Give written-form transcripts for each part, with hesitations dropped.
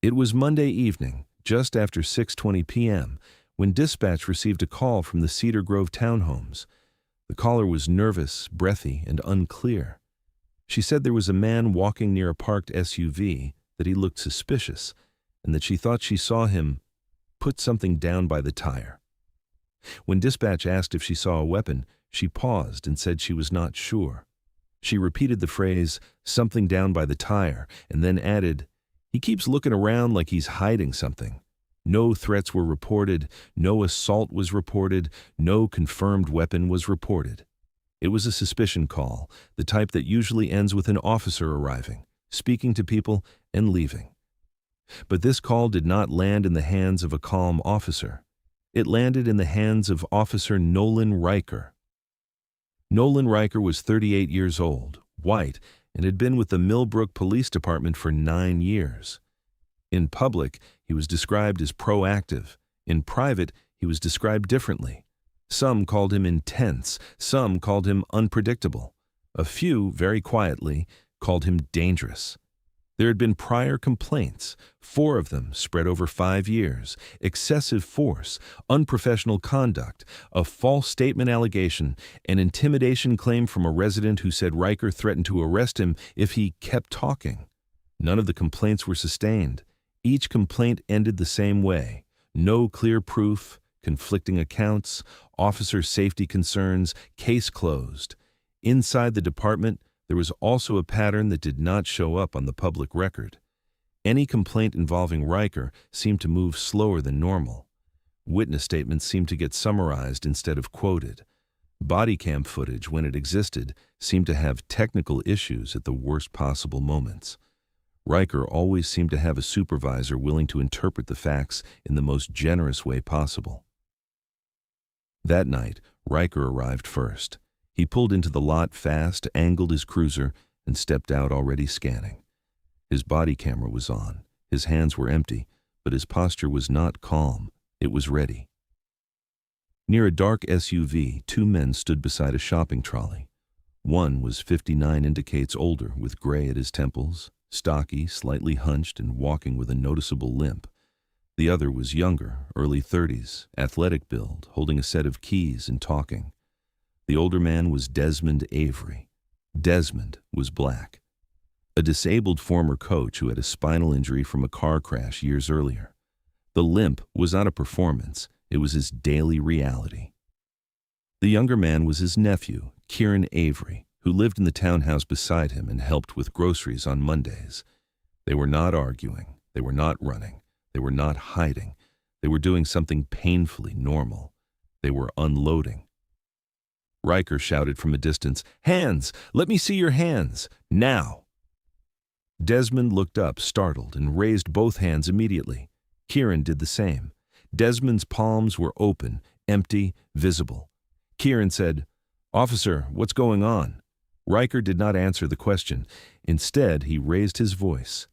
It was Monday evening, just after 6:20 p.m., when dispatch received a call from the Cedar Grove townhomes. The caller was nervous, breathy, and unclear. She said there was a man walking near a parked SUV, that he looked suspicious, and that she thought she saw him put something down by the tire. When dispatch asked if she saw a weapon, she paused and said she was not sure. She repeated the phrase, "something down by the tire," and then added, "He keeps looking around like he's hiding something." No threats were reported, no assault was reported, no confirmed weapon was reported. It was a suspicion call, the type that usually ends with an officer arriving, speaking to people, and leaving. But this call did not land in the hands of a calm officer. It landed in the hands of Officer Nolan Riker. Nolan Riker was 38 years old, white, and had been with the Millbrook Police Department for 9 years. In public, he was described as proactive. In private, he was described differently. Some called him intense, some called him unpredictable. A few, very quietly, called him dangerous. There had been prior complaints, 4 of them spread over 5 years, excessive force, unprofessional conduct, a false statement allegation, an intimidation claim from a resident who said Riker threatened to arrest him if he kept talking. None of the complaints were sustained. Each complaint ended the same way: no clear proof, conflicting accounts, officer safety concerns, case closed. Inside the department, there was also a pattern that did not show up on the public record. Any complaint involving Riker seemed to move slower than normal. Witness statements seemed to get summarized instead of quoted. Body cam footage, when it existed, seemed to have technical issues at the worst possible moments. Riker always seemed to have a supervisor willing to interpret the facts in the most generous way possible. That night, Riker arrived first. He pulled into the lot fast, angled his cruiser, and stepped out already scanning. His body camera was on. His hands were empty, but his posture was not calm. It was ready. Near a dark SUV, 2 men stood beside a shopping trolley. One was 59 indicates older, with gray at his temples, stocky, slightly hunched, and walking with a noticeable limp. The other was younger, early 30s, athletic build, holding a set of keys and talking. The older man was Desmond Avery. Desmond was black. A disabled former coach who had a spinal injury from a car crash years earlier. The limp was not a performance, it was his daily reality. The younger man was his nephew, Kieran Avery, who lived in the townhouse beside him and helped with groceries on Mondays. They were not arguing, they were not running, they were not hiding. They were doing something painfully normal. They were unloading. Riker shouted from a distance, "Hands! Let me see your hands! Now!" Desmond looked up, startled, and raised both hands immediately. Kieran did the same. Desmond's palms were open, empty, visible. Kieran said, "Officer, what's going on?" Riker did not answer the question. Instead, he raised his voice.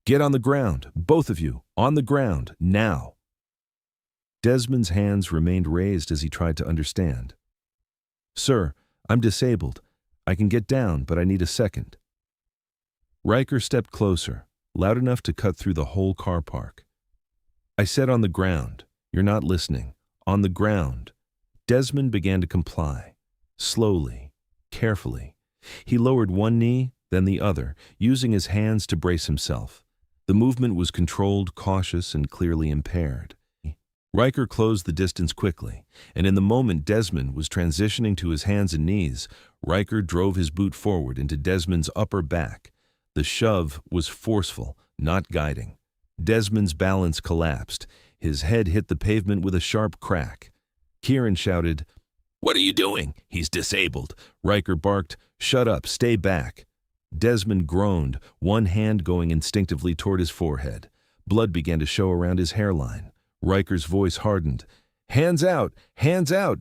"Get on the ground, both of you, on the ground, now." Desmond's hands remained raised as he tried to understand. "Sir, I'm disabled. I can get down, but I need a second." Riker stepped closer, loud enough to cut through the whole car park. "I said on the ground. You're not listening. On the ground." Desmond began to comply. Slowly, carefully. He lowered one knee, then the other, using his hands to brace himself. The movement was controlled, cautious, and clearly impaired. Riker closed the distance quickly, and in the moment Desmond was transitioning to his hands and knees, Riker drove his boot forward into Desmond's upper back. The shove was forceful, not guiding. Desmond's balance collapsed. His head hit the pavement with a sharp crack. Kieran shouted, "What are you doing? He's disabled." Riker barked, "Shut up, stay back." Desmond groaned, one hand going instinctively toward his forehead. Blood began to show around his hairline. Riker's voice hardened. Hands out,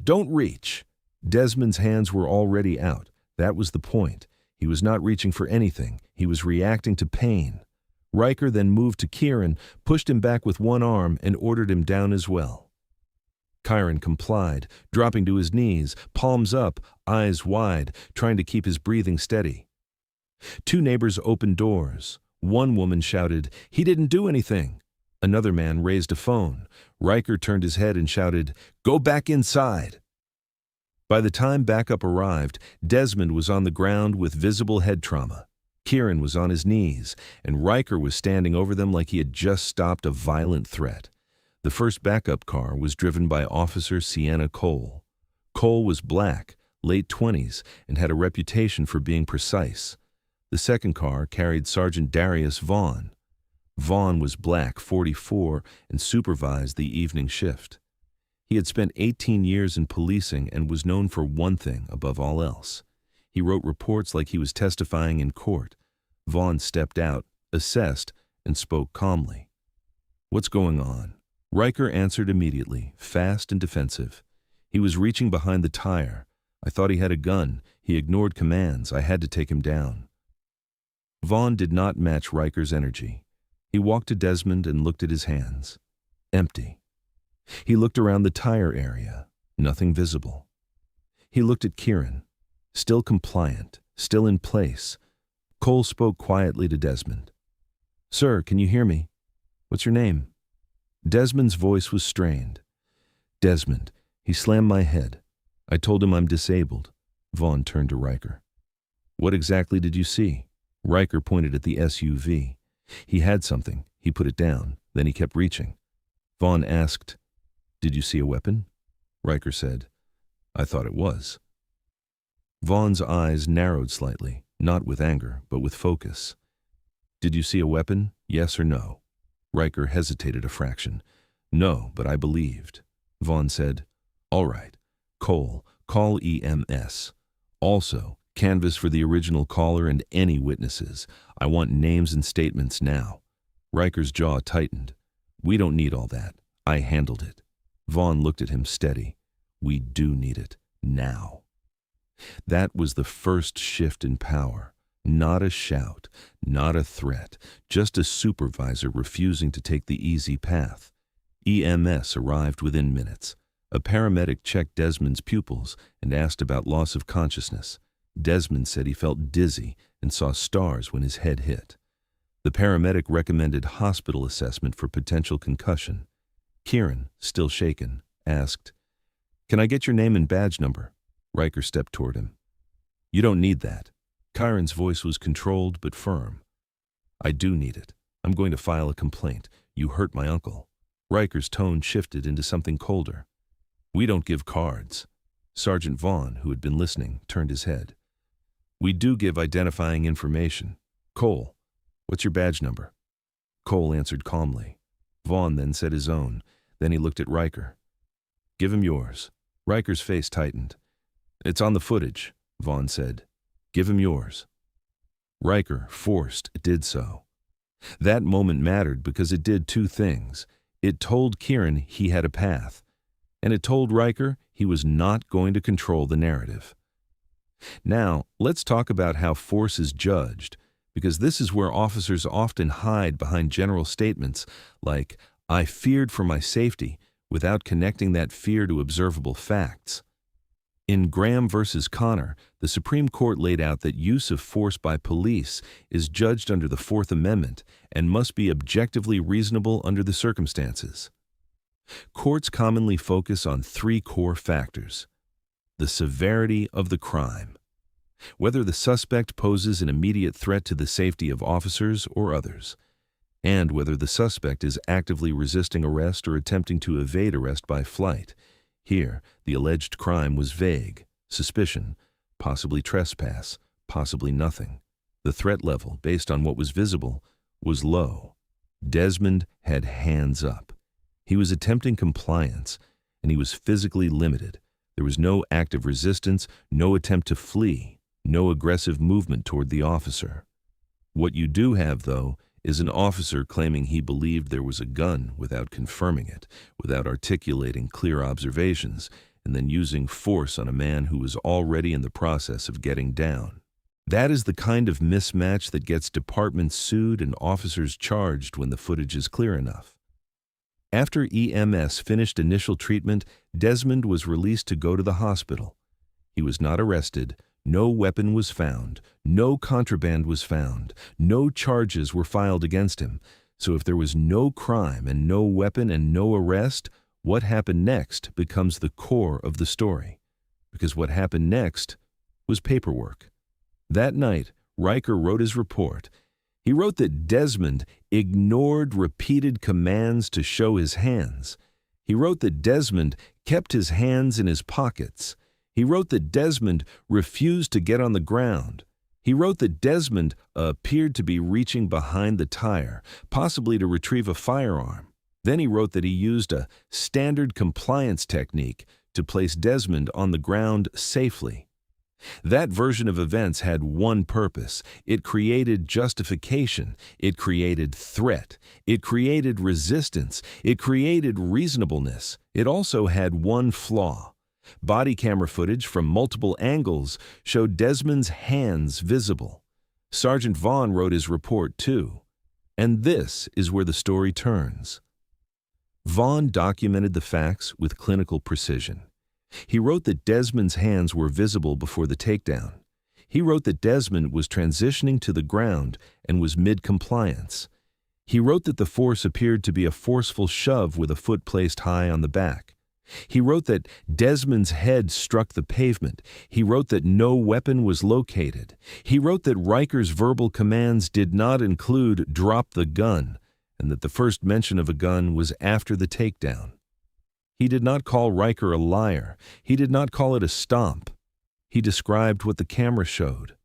don't reach." Desmond's hands were already out. That was the point. He was not reaching for anything. He was reacting to pain. Riker then moved to Kieran, pushed him back with one arm, and ordered him down as well. Kieran complied, dropping to his knees, palms up, eyes wide, trying to keep his breathing steady. 2 neighbors opened doors. One woman shouted, "He didn't do anything." Another man raised a phone. Riker turned his head and shouted, "Go back inside." By the time backup arrived, Desmond was on the ground with visible head trauma. Kieran was on his knees, and Riker was standing over them like he had just stopped a violent threat. The first backup car was driven by Officer Sienna Cole. Cole was black, late 20s, and had a reputation for being precise. The second car carried Sergeant Darius Vaughn. Vaughn was black, 44, and supervised the evening shift. He had spent 18 years in policing and was known for one thing above all else. He wrote reports like he was testifying in court. Vaughn stepped out, assessed, and spoke calmly. "What's going on?" Riker answered immediately, fast and defensive. "He was reaching behind the tire. I thought he had a gun. He ignored commands. I had to take him down." Vaughn did not match Riker's energy. He walked to Desmond and looked at his hands. Empty. He looked around the tire area. Nothing visible. He looked at Kieran. Still compliant, still in place. Cole spoke quietly to Desmond. "Sir, can you hear me? What's your name?" Desmond's voice was strained. "Desmond." He slammed my head. I told him I'm disabled. Vaughn turned to Riker. "What exactly did you see?" Riker pointed at the SUV. He had something. He put it down. Then he kept reaching. Vaughn asked, "Did you see a weapon?" Riker said, "I thought it was." Vaughn's eyes narrowed slightly, not with anger, but with focus. "Did you see a weapon? Yes or no?" Riker hesitated a fraction. "No, but I believed." Vaughn said, "All right. Cole, call EMS. Also, canvass for the original caller and any witnesses. I want names and statements now." Riker's jaw tightened. "We don't need all that. I handled it." Vaughn looked at him steady. "We do need it. Now." That was the first shift in power. Not a shout, not a threat, just a supervisor refusing to take the easy path. EMS arrived within minutes. A paramedic checked Desmond's pupils and asked about loss of consciousness. Desmond said he felt dizzy and saw stars when his head hit. The paramedic recommended hospital assessment for potential concussion. Kieran, still shaken, asked, "Can I get your name and badge number?" Riker stepped toward him. "You don't need that." Kieran's voice was controlled but firm. "I do need it. I'm going to file a complaint. You hurt my uncle." Riker's tone shifted into something colder. "We don't give cards." Sergeant Vaughn, who had been listening, turned his head. "We do give identifying information. Cole, what's your badge number?" Cole answered calmly. Vaughn then said his own. Then he looked at Riker. "Give him yours." Riker's face tightened. "It's on the footage," Vaughn said. "Give him yours." Riker, forced, did so. That moment mattered because it did two things. It told Kieran he had a path, and it told Riker he was not going to control the narrative. Now, let's talk about how force is judged, because this is where officers often hide behind general statements like, "I feared for my safety," without connecting that fear to observable facts. In Graham versus Connor, the Supreme Court laid out that use of force by police is judged under the Fourth Amendment and must be objectively reasonable under the circumstances. Courts commonly focus on three core factors: the severity of the crime, whether the suspect poses an immediate threat to the safety of officers or others, and whether the suspect is actively resisting arrest or attempting to evade arrest by flight. Here, the alleged crime was vague: suspicion, possibly trespass, possibly nothing. The threat level, based on what was visible, was low. Desmond had hands up. He was attempting compliance, and he was physically limited. There was no active resistance, no attempt to flee, no aggressive movement toward the officer. What you do have, though, is an officer claiming he believed there was a gun without confirming it, without articulating clear observations, and then using force on a man who was already in the process of getting down. That is the kind of mismatch that gets departments sued and officers charged when the footage is clear enough. After EMS finished initial treatment, Desmond was released to go to the hospital. He was not arrested, No weapon was found, no contraband was found, no charges were filed against him. So if there was no crime and no weapon and no arrest, what happened next becomes the core of the story. Because what happened next was paperwork. That night, Riker wrote his report. He wrote that Desmond ignored repeated commands to show his hands. He wrote that Desmond kept his hands in his pockets. He wrote that Desmond refused to get on the ground. He wrote that Desmond appeared to be reaching behind the tire, possibly to retrieve a firearm. Then he wrote that he used a standard compliance technique to place Desmond on the ground safely. That version of events had one purpose. It created justification. It created threat. It created resistance. It created reasonableness. It also had one flaw. Body camera footage from multiple angles showed Desmond's hands visible. Sergeant Vaughn wrote his report too. And this is where the story turns. Vaughn documented the facts with clinical precision. He wrote that Desmond's hands were visible before the takedown. He wrote that Desmond was transitioning to the ground and was mid-compliance. He wrote that the force appeared to be a forceful shove with a foot placed high on the back. He wrote that Desmond's head struck the pavement. He wrote that no weapon was located. He wrote that Riker's verbal commands did not include "drop the gun," and that the first mention of a gun was after the takedown. He did not call Riker a liar. He did not call it a stomp. He described what the camera showed.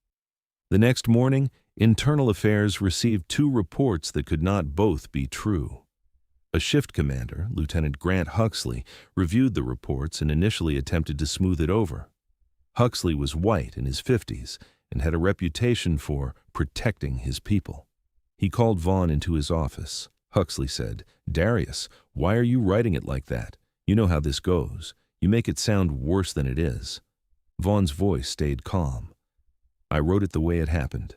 The next morning, Internal Affairs received two reports that could not both be true. A shift commander, Lieutenant Grant Huxley, reviewed the reports and initially attempted to smooth it over. Huxley was white in his 50s and had a reputation for protecting his people. He called Vaughn into his office. Huxley said, "Darius, why are you writing it like that? You know how this goes. You make it sound worse than it is." Vaughn's voice stayed calm. "I wrote it the way it happened."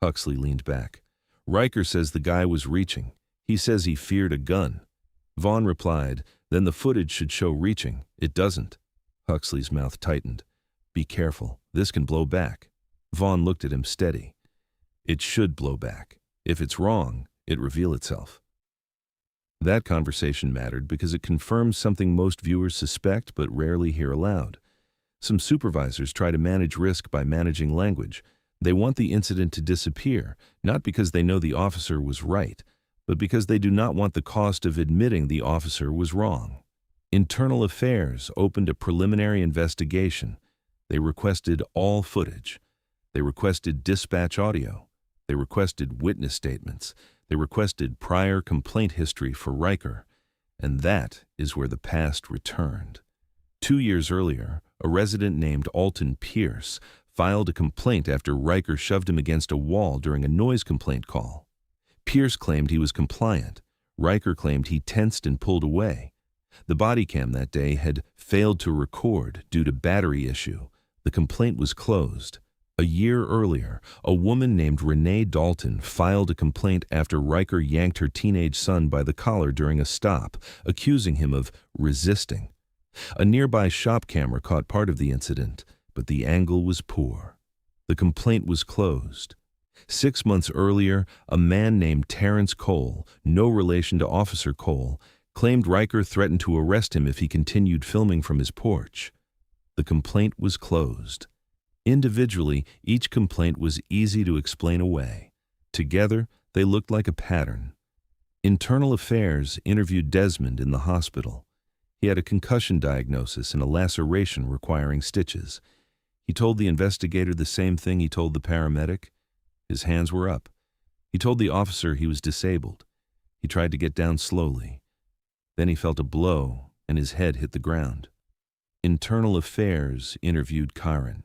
Huxley leaned back. "Riker says the guy was reaching. He says he feared a gun." Vaughn replied, "Then the footage should show reaching. It doesn't." Huxley's mouth tightened. "Be careful. This can blow back." Vaughn looked at him steady. "It should blow back. If it's wrong, it reveal itself." That conversation mattered because it confirmed something most viewers suspect but rarely hear aloud. Some supervisors try to manage risk by managing language. They want the incident to disappear, not because they know the officer was right, but because they do not want the cost of admitting the officer was wrong. Internal Affairs opened a preliminary investigation. They requested all footage. They requested dispatch audio. They requested witness statements. They requested prior complaint history for Riker. And that is where the past returned. 2 years earlier, a resident named Alton Pierce filed a complaint after Riker shoved him against a wall during a noise complaint call. Pierce claimed he was compliant. Riker claimed he tensed and pulled away. The body cam that day had failed to record due to battery issue. The complaint was closed. A year earlier, a woman named Renee Dalton filed a complaint after Riker yanked her teenage son by the collar during a stop, accusing him of resisting. A nearby shop camera caught part of the incident, but the angle was poor. The complaint was closed. 6 months earlier, a man named Terrence Cole, no relation to Officer Cole, claimed Riker threatened to arrest him if he continued filming from his porch. The complaint was closed. Individually, each complaint was easy to explain away. Together, they looked like a pattern. Internal Affairs interviewed Desmond in the hospital. He had a concussion diagnosis and a laceration requiring stitches. He told the investigator the same thing he told the paramedic. His hands were up. He told the officer he was disabled. He tried to get down slowly. Then he felt a blow and his head hit the ground. Internal Affairs interviewed Kyron.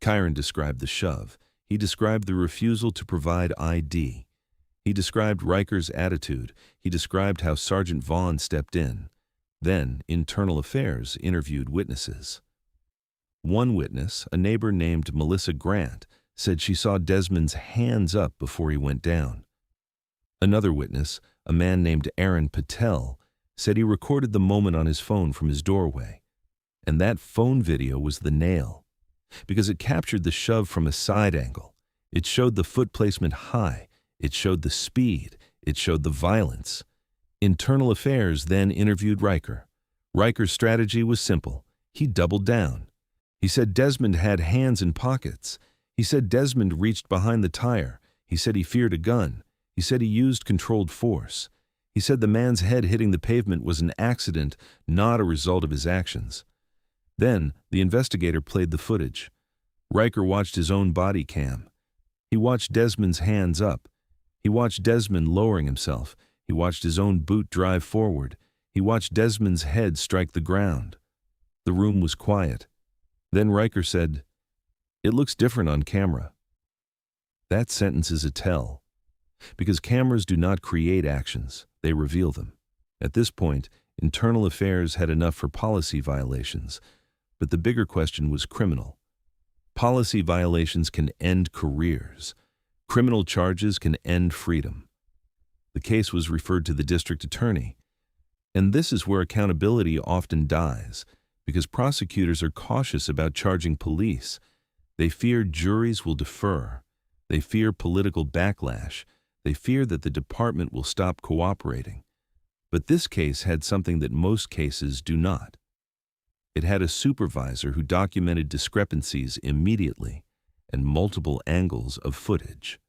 Kyron described the shove. He described the refusal to provide ID. He described Riker's attitude. He described how Sergeant Vaughn stepped in. Then, Internal Affairs interviewed witnesses. One witness, a neighbor named Melissa Grant, said she saw Desmond's hands up before he went down. Another witness, a man named Aaron Patel, said he recorded the moment on his phone from his doorway. And that phone video was the nail. Because it captured the shove from a side angle. It showed the foot placement high. It showed the speed. It showed the violence. Internal Affairs then interviewed Riker. Riker's strategy was simple. He doubled down. He said Desmond had hands in pockets. He said Desmond reached behind the tire. He said he feared a gun. He said he used controlled force. He said the man's head hitting the pavement was an accident, not a result of his actions. Then, the investigator played the footage. Riker watched his own body cam. He watched Desmond's hands up. He watched Desmond lowering himself. He watched his own boot drive forward. He watched Desmond's head strike the ground. The room was quiet. Then Riker said, "It looks different on camera." That sentence is a tell. Because cameras do not create actions, they reveal them. At this point, Internal Affairs had enough for policy violations, but the bigger question was criminal. Policy violations can end careers. Criminal charges can end freedom. The case was referred to the district attorney. And this is where accountability often dies, because prosecutors are cautious about charging police. They fear juries will defer. They fear political backlash. They fear that the department will stop cooperating. But this case had something that most cases do not. It had a supervisor who documented discrepancies immediately and multiple angles of footage.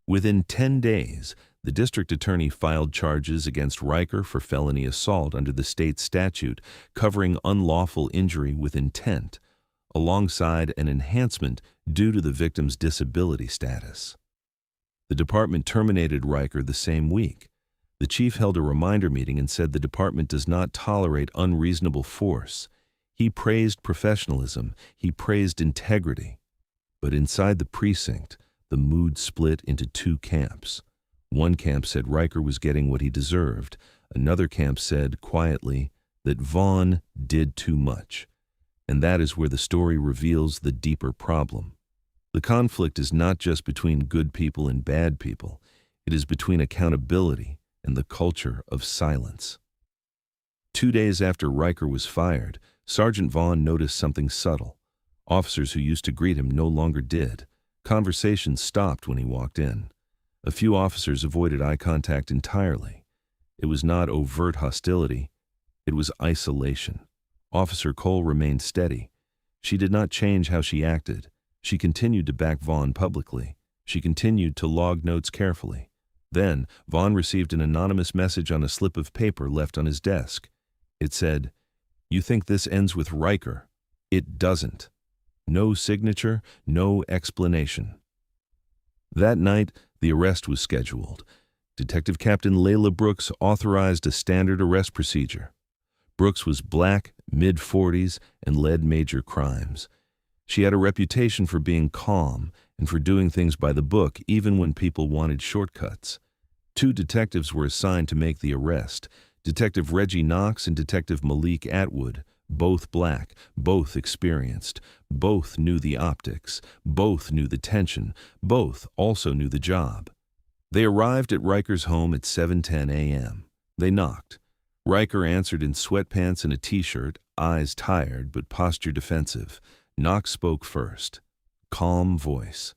Within 10 days, the district attorney filed charges against Riker for felony assault under the state statute covering unlawful injury with intent, alongside an enhancement due to the victim's disability status. The department terminated Riker the same week. The chief held a reminder meeting and said the department does not tolerate unreasonable force. He praised professionalism. He praised integrity. But inside the precinct, the mood split into two camps. One camp said Riker was getting what he deserved. Another camp said, quietly, that Vaughn did too much. And that is where the story reveals the deeper problem. The conflict is not just between good people and bad people. It is between accountability and the culture of silence. 2 days after Riker was fired, Sergeant Vaughn noticed something subtle. Officers who used to greet him no longer did. Conversations stopped when he walked in. A few officers avoided eye contact entirely. It was not overt hostility. It was isolation. Officer Cole remained steady. She did not change how she acted. She continued to back Vaughn publicly. She continued to log notes carefully. Then, Vaughn received an anonymous message on a slip of paper left on his desk. It said, "You think this ends with Riker? It doesn't." No signature, no explanation. That night, the arrest was scheduled. Detective Captain Layla Brooks authorized a standard arrest procedure. Brooks was black, mid-40s, and led major crimes. She had a reputation for being calm and for doing things by the book even when people wanted shortcuts. 2 detectives were assigned to make the arrest, Detective Reggie Knox and Detective Malik Atwood, both black, both experienced, both knew the optics, both knew the tension, both also knew the job. They arrived at Riker's home at 7:10 a.m. They knocked. Riker answered in sweatpants and a t-shirt, eyes tired but posture defensive. Knox spoke first. Calm voice.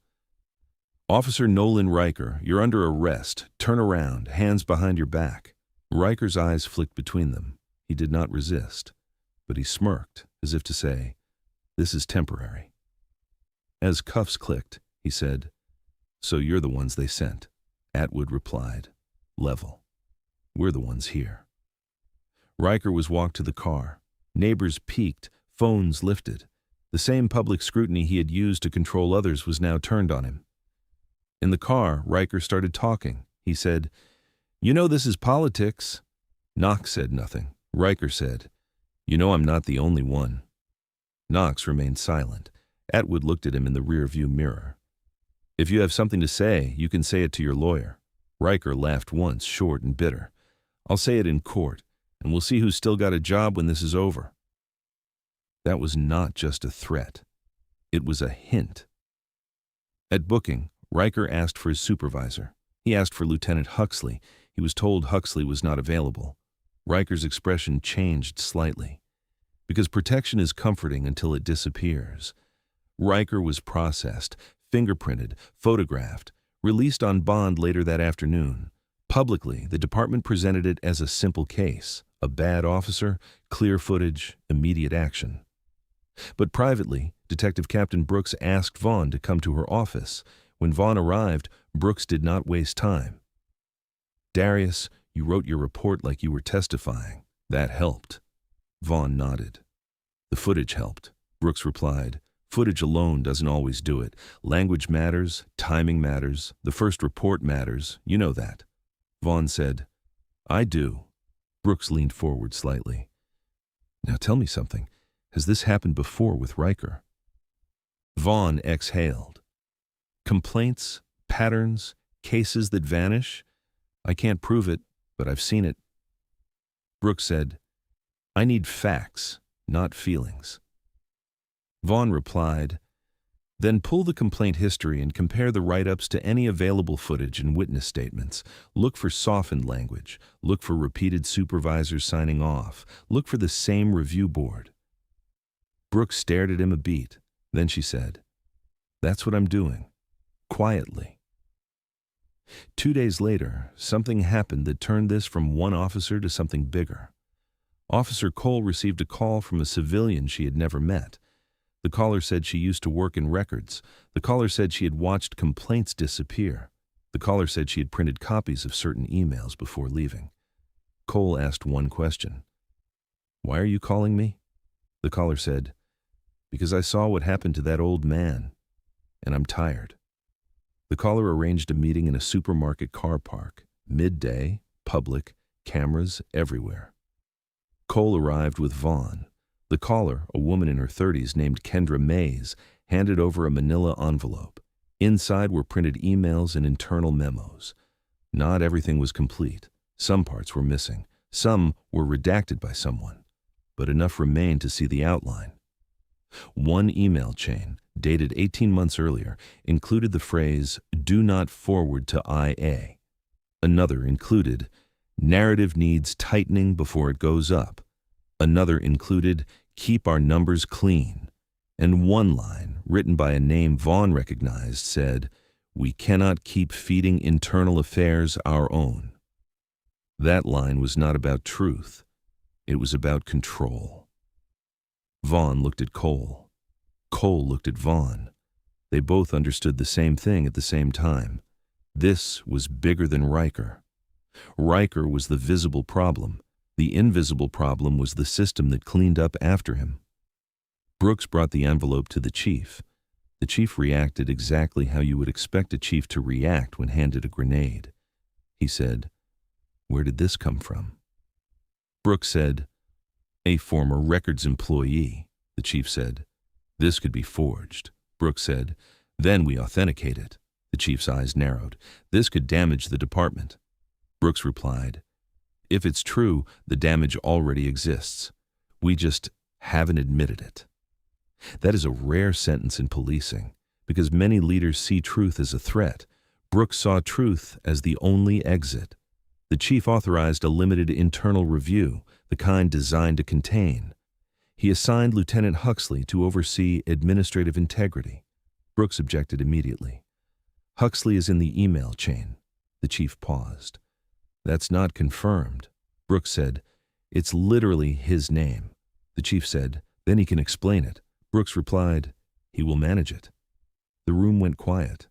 "Officer Nolan Riker, you're under arrest. Turn around, hands behind your back." Riker's eyes flicked between them. He did not resist, but he smirked, as if to say, "This is temporary." As cuffs clicked, he said, "So you're the ones they sent." Atwood replied, level. "We're the ones here." Riker was walked to the car. Neighbors peeked, phones lifted. The same public scrutiny he had used to control others was now turned on him. In the car, Riker started talking. He said, "You know this is politics." Knox said nothing. Riker said, "You know I'm not the only one." Knox remained silent. Atwood looked at him in the rear-view mirror. "If you have something to say, you can say it to your lawyer." Riker laughed once, short and bitter. "I'll say it in court, and we'll see who's still got a job when this is over." That was not just a threat. It was a hint. At booking, Riker asked for his supervisor. He asked for Lieutenant Huxley. He was told Huxley was not available. Riker's expression changed slightly. because protection is comforting until it disappears. Riker was processed, fingerprinted, photographed, released on bond later that afternoon. Publicly, the department presented it as a simple case, a bad officer, clear footage, immediate action. But privately, Detective Captain Brooks asked Vaughn to come to her office. When Vaughn arrived, Brooks did not waste time. "Darius, you wrote your report like you were testifying. That helped." Vaughn nodded. "The footage helped," Brooks replied. "Footage alone doesn't always do it. Language matters, timing matters, the first report matters, you know that." Vaughn said, "I do." Brooks leaned forward slightly. "Now tell me something. Has this happened before with Riker?" Vaughn exhaled. "Complaints, patterns, cases that vanish? I can't prove it, but I've seen it." Brooks said, "I need facts, not feelings." Vaughn replied, "Then pull the complaint history and compare the write-ups to any available footage and witness statements. Look for softened language. Look for repeated supervisors signing off. Look for the same review board." Brooks stared at him a beat. Then she said, "That's what I'm doing. Quietly." 2 days later, something happened that turned this from one officer to something bigger. Officer Cole received a call from a civilian she had never met. The caller said she used to work in records. The caller said she had watched complaints disappear. The caller said she had printed copies of certain emails before leaving. Cole asked one question. "Why are you calling me?" The caller said, "Because I saw what happened to that old man, and I'm tired." The caller arranged a meeting in a supermarket car park. Midday, public, cameras everywhere. Cole arrived with Vaughn. The caller, a woman in her 30s named Kendra Mays, handed over a manila envelope. Inside were printed emails and internal memos. Not everything was complete. Some parts were missing. Some were redacted by someone. But enough remained to see the outline. One email chain, dated 18 months earlier, included the phrase, "Do not forward to IA." Another included, "Narrative needs tightening before it goes up." Another included, "Keep our numbers clean." And one line, written by a name Vaughn recognized, said, "We cannot keep feeding internal affairs our own." That line was not about truth. It was about control. Vaughn looked at Cole. Cole looked at Vaughn. They both understood the same thing at the same time. This was bigger than Riker. Riker was the visible problem. The invisible problem was the system that cleaned up after him. Brooks brought the envelope to the chief. The chief reacted exactly how you would expect a chief to react when handed a grenade. He said, "Where did this come from?" Brooks said, "A former records employee." The chief said, "This could be forged." Brooks said, "Then we authenticate it." The chief's eyes narrowed. "This could damage the department." Brooks replied, "If it's true, the damage already exists. We just haven't admitted it." That is a rare sentence in policing, because many leaders see truth as a threat. Brooks saw truth as the only exit. The chief authorized a limited internal review, the kind designed to contain. He assigned Lieutenant Huxley to oversee administrative integrity. Brooks objected immediately. "Huxley is in the email chain." The chief paused. "That's not confirmed." Brooks said, "It's literally his name." The chief said, "Then he can explain it." Brooks replied, "He will manage it." The room went quiet.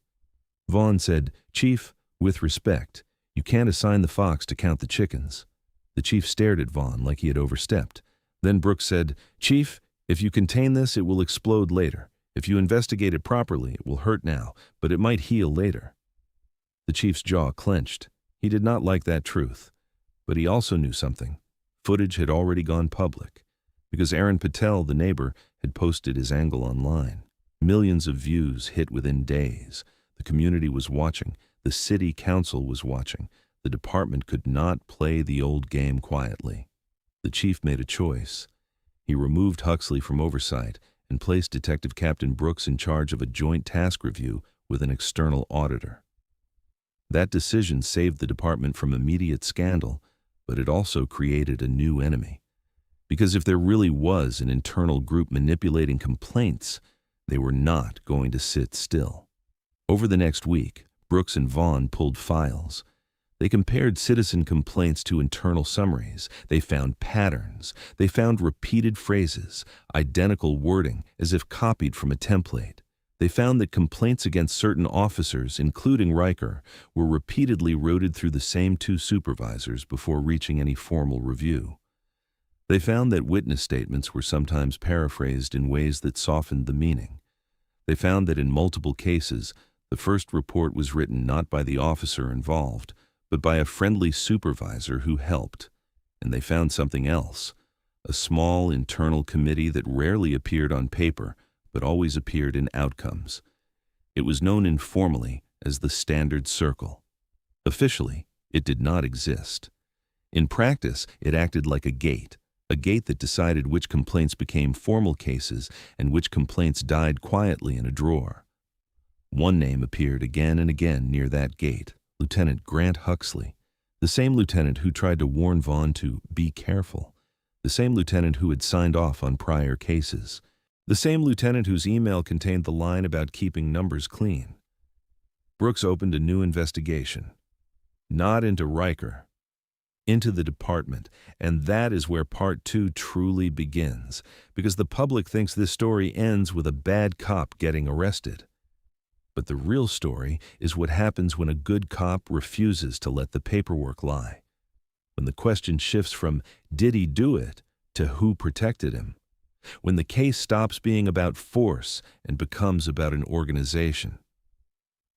Vaughn said, "Chief, with respect, you can't assign the fox to count the chickens." The chief stared at Vaughn like he had overstepped. Then Brooks said, "Chief, if you contain this, it will explode later. If you investigate it properly, it will hurt now, but it might heal later." The chief's jaw clenched. He did not like that truth. But he also knew something. Footage had already gone public. Because Aaron Patel, the neighbor, had posted his angle online. Millions of views hit within days. The community was watching. The city council was watching. The department could not play the old game quietly. The chief made a choice. He removed Huxley from oversight and placed Detective Captain Brooks in charge of a joint task review with an external auditor. That decision saved the department from immediate scandal, but it also created a new enemy. Because if there really was an internal group manipulating complaints, they were not going to sit still. Over the next week, Brooks and Vaughn pulled files. They compared citizen complaints to internal summaries. They found patterns. They found repeated phrases, identical wording as if copied from a template. They found that complaints against certain officers, including Riker, were repeatedly routed through the same two supervisors before reaching any formal review. They found that witness statements were sometimes paraphrased in ways that softened the meaning. They found that in multiple cases, the first report was written not by the officer involved, but by a friendly supervisor who helped. And they found something else, a small internal committee that rarely appeared on paper, but always appeared in outcomes. It was known informally as the Standard Circle. Officially, it did not exist. In practice, it acted like a gate that decided which complaints became formal cases and which complaints died quietly in a drawer. One name appeared again and again near that gate, Lieutenant Grant Huxley, the same lieutenant who tried to warn Vaughn to be careful, the same lieutenant who had signed off on prior cases, the same lieutenant whose email contained the line about keeping numbers clean. Brooks opened a new investigation, not into Riker, into the department, and that is where Part 2 truly begins, because the public thinks this story ends with a bad cop getting arrested. But the real story is what happens when a good cop refuses to let the paperwork lie. When the question shifts from, did he do it, to who protected him. When the case stops being about force and becomes about an organization.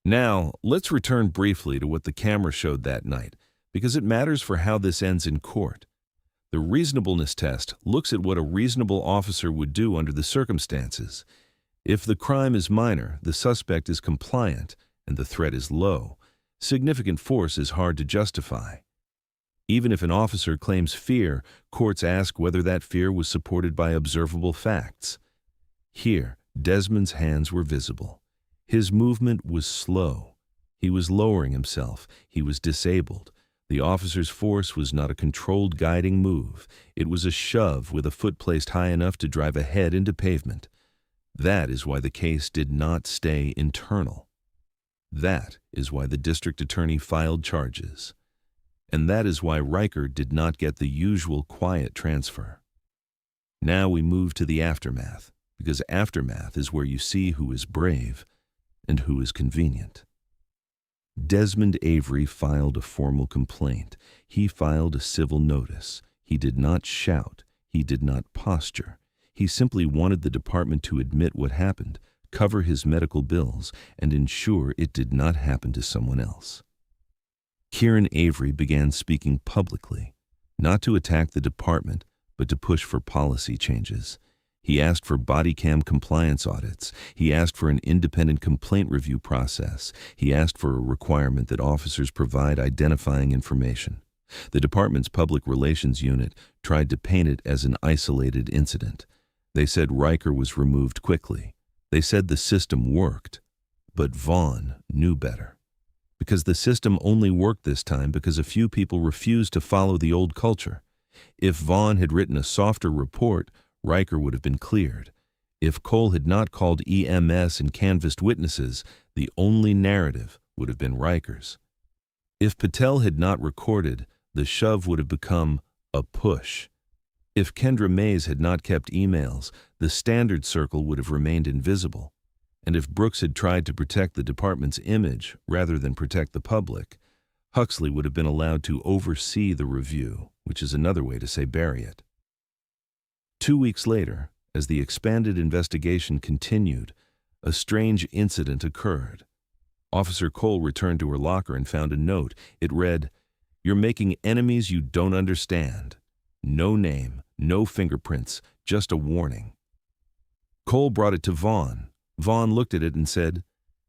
Now, let's return briefly to what the camera showed that night, because it matters for how this ends in court. The reasonableness test looks at what a reasonable officer would do under the circumstances. If the crime is minor, the suspect is compliant, and the threat is low, significant force is hard to justify. Even if an officer claims fear, courts ask whether that fear was supported by observable facts. Here, Desmond's hands were visible. His movement was slow. He was lowering himself. He was disabled. The officer's force was not a controlled guiding move. It was a shove with a foot placed high enough to drive a head into pavement. That is why the case did not stay internal. That is why the district attorney filed charges. And that is why Riker did not get the usual quiet transfer. Now we move to the aftermath, because aftermath is where you see who is brave and who is convenient. Desmond Avery filed a formal complaint. He filed a civil notice. He did not shout. He did not posture. He simply wanted the department to admit what happened, cover his medical bills, and ensure it did not happen to someone else. Kieran Avery began speaking publicly, not to attack the department, but to push for policy changes. He asked for body cam compliance audits. He asked for an independent complaint review process. He asked for a requirement that officers provide identifying information. The department's public relations unit tried to paint it as an isolated incident. They said Riker was removed quickly. They said the system worked. But Vaughn knew better. Because the system only worked this time because a few people refused to follow the old culture. If Vaughn had written a softer report, Riker would have been cleared. If Cole had not called EMS and canvassed witnesses, the only narrative would have been Riker's. If Patel had not recorded, the shove would have become a push. If Kendra Mays had not kept emails, the Standard Circle would have remained invisible. And if Brooks had tried to protect the department's image rather than protect the public, Huxley would have been allowed to oversee the review, which is another way to say bury it. 2 weeks later, as the expanded investigation continued, a strange incident occurred. Officer Cole returned to her locker and found a note. It read, "You're making enemies you don't understand. No name, no fingerprints, just a warning." Cole brought it to Vaughn. Vaughn looked at it and said,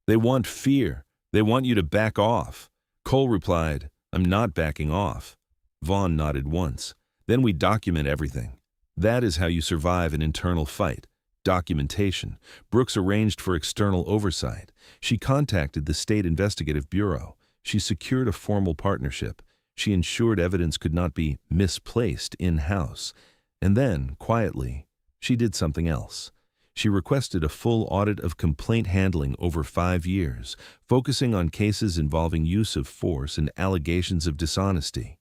"They want fear. They want you to back off." Cole replied, "I'm not backing off." Vaughn nodded once. "Then we document everything. That is how you survive an internal fight. Documentation." Brooks arranged for external oversight. She contacted the State Investigative Bureau. She secured a formal partnership. She ensured evidence could not be misplaced in-house. And then, quietly, she did something else. She requested a full audit of complaint handling over 5 years, focusing on cases involving use of force and allegations of dishonesty.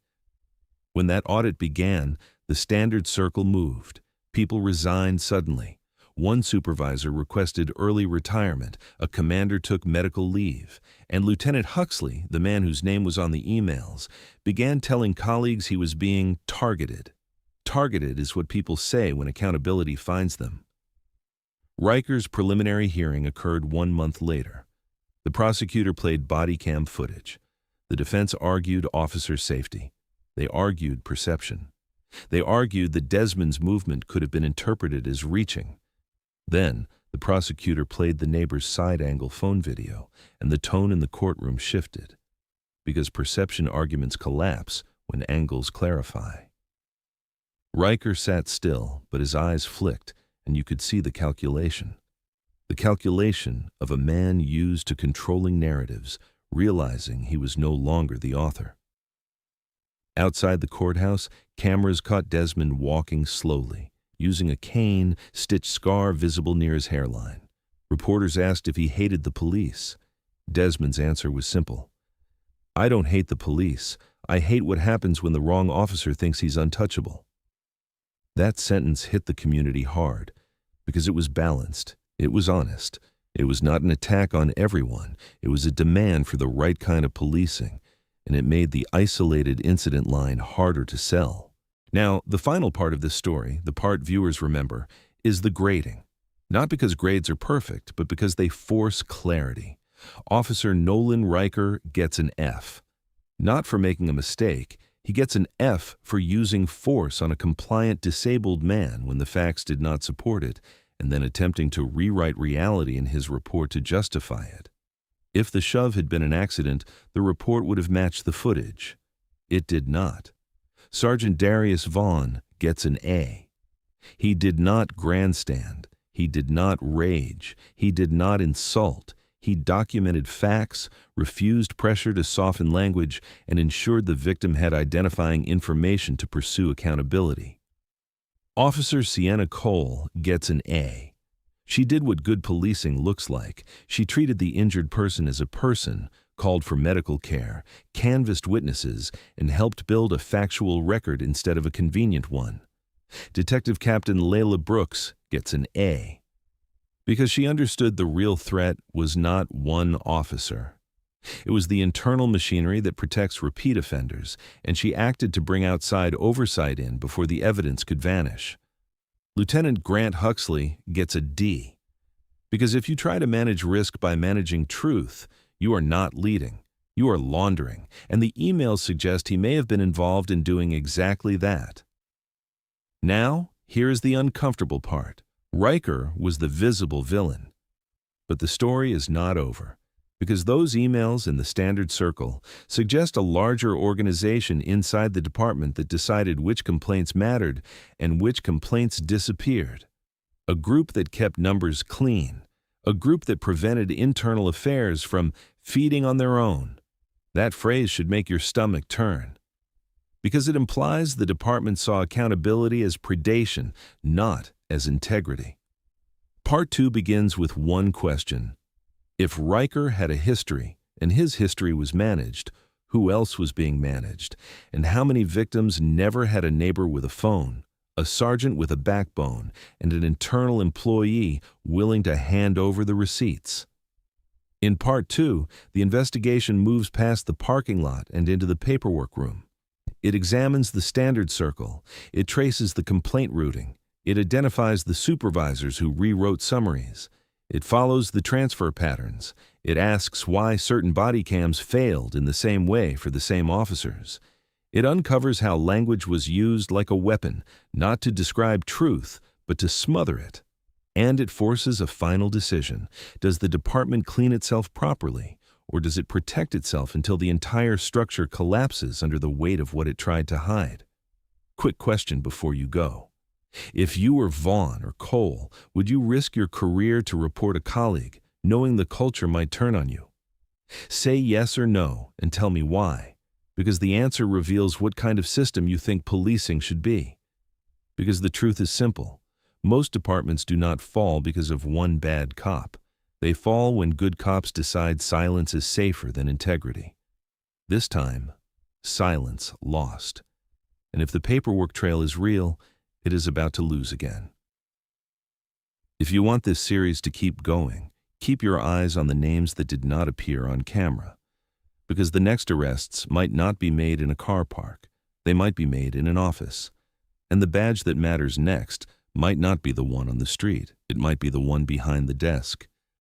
When that audit began, the standard circle moved. People resigned suddenly. One supervisor requested early retirement, a commander took medical leave, and Lieutenant Huxley, the man whose name was on the emails, began telling colleagues he was being targeted. Targeted is what people say when accountability finds them. Riker's preliminary hearing occurred 1 month later. The prosecutor played body cam footage. The defense argued officer safety. They argued perception. They argued that Desmond's movement could have been interpreted as reaching. Then, the prosecutor played the neighbor's side-angle phone video, and the tone in the courtroom shifted. Because perception arguments collapse when angles clarify. Riker sat still, but his eyes flicked, and you could see the calculation. The calculation of a man used to controlling narratives, realizing he was no longer the author. Outside the courthouse, cameras caught Desmond walking slowly, using a cane-stitched scar visible near his hairline. Reporters asked if he hated the police. Desmond's answer was simple. "I don't hate the police. I hate what happens when the wrong officer thinks he's untouchable." That sentence hit the community hard, because it was balanced, it was honest. It was not an attack on everyone, it was a demand for the right kind of policing, and it made the isolated incident line harder to sell. Now, the final part of this story, the part viewers remember, is the grading. Not because grades are perfect, but because they force clarity. Officer Nolan Riker gets an F. Not for making a mistake, he gets an F for using force on a compliant disabled man when the facts did not support it, and then attempting to rewrite reality in his report to justify it. If the shove had been an accident, the report would have matched the footage. It did not. Sergeant Darius Vaughn gets an A. He did not grandstand. He did not rage. He did not insult. He documented facts, refused pressure to soften language, and ensured the victim had identifying information to pursue accountability. Officer Sienna Cole gets an A. She did what good policing looks like. She treated the injured person as a person, called for medical care, canvassed witnesses, and helped build a factual record instead of a convenient one. Detective Captain Layla Brooks gets an A. Because she understood the real threat was not one officer. It was the internal machinery that protects repeat offenders, and she acted to bring outside oversight in before the evidence could vanish. Lieutenant Grant Huxley gets a D. Because if you try to manage risk by managing truth, you are not leading. You are laundering, and the emails suggest he may have been involved in doing exactly that. Now, here is the uncomfortable part. Riker was the visible villain. But the story is not over, because those emails in the standard circle suggest a larger organization inside the department that decided which complaints mattered and which complaints disappeared. A group that kept numbers clean. A group that prevented internal affairs from feeding on their own. That phrase should make your stomach turn. Because it implies the department saw accountability as predation, not as integrity. Part 2 begins with one question. If Riker had a history, and his history was managed, who else was being managed? And how many victims never had a neighbor with a phone, a sergeant with a backbone, and an internal employee willing to hand over the receipts? In Part 2, the investigation moves past the parking lot and into the paperwork room. It examines the standard circle. It traces the complaint routing. It identifies the supervisors who rewrote summaries. It follows the transfer patterns. It asks why certain body cams failed in the same way for the same officers. It uncovers how language was used like a weapon, not to describe truth, but to smother it. And it forces a final decision. Does the department clean itself properly, or does it protect itself until the entire structure collapses under the weight of what it tried to hide? Quick question before you go. If you were Vaughn or Cole, would you risk your career to report a colleague, knowing the culture might turn on you? Say yes or no and tell me why, because the answer reveals what kind of system you think policing should be. Because the truth is simple. Most departments do not fall because of one bad cop. They fall when good cops decide silence is safer than integrity. This time, silence lost. And if the paperwork trail is real, it is about to lose again. If you want this series to keep going, keep your eyes on the names that did not appear on camera. Because the next arrests might not be made in a car park. They might be made in an office. And the badge that matters next might not be the one on the street. It might be the one behind the desk.